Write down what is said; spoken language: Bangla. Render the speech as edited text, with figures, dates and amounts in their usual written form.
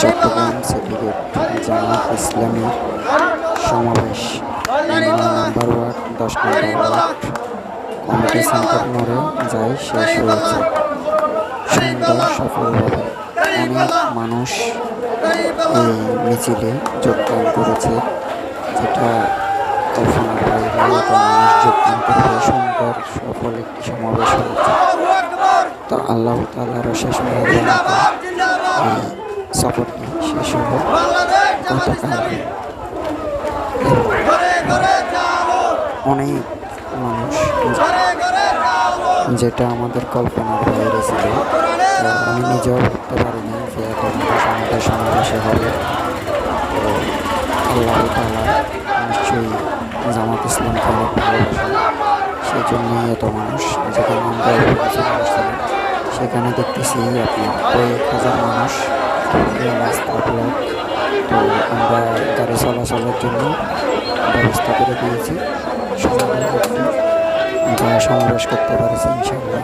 চট্টগ্রাম সিন্ডিকেট জামায়াত ইসলামীর সমাবেশ 11 নম্বর ওয়ার্ড 10 নম্বর ওয়ার্ড কমিটি সেন্টার মোড়ে যাই শেষ হয়েছে সুন্দর সফলভাবে। অনেক মানুষ এই মিছিলে যোগদান করেছে, যেটা কল্পনার বাইরে এত মানুষ যোগদান করে সুন্দর সফল একটি সমাবেশ হয়েছে। তো আল্লাহ তাআলার শেষ মেহেরবানিতে এই সফরটি শেষ হলো গতকাল। অনেক মানুষ, যেটা আমাদের কল্পনার বাইরে ছিল। তো আমি নিজেও ভাবতে পারিনি যে এত মানুষ আমাদের সমাবেশে হবে। তো আল্লাহ তাআলা নিশ্চয়ই জামাত ইসলামকে অনেক ভালোবাসে, সেই জন্যই এত মানুষ। যেখানে আমরা সেখানে দেখতেছি আপনার কয়েক হাজার মানুষ, রাস্তা ব্লক। তো আমরা গাড়ি চলাচলের জন্য ব্যবস্থা করে দিয়েছি, আমরা সমাবেশ করতে পারছি ইনশাআল্লাহ।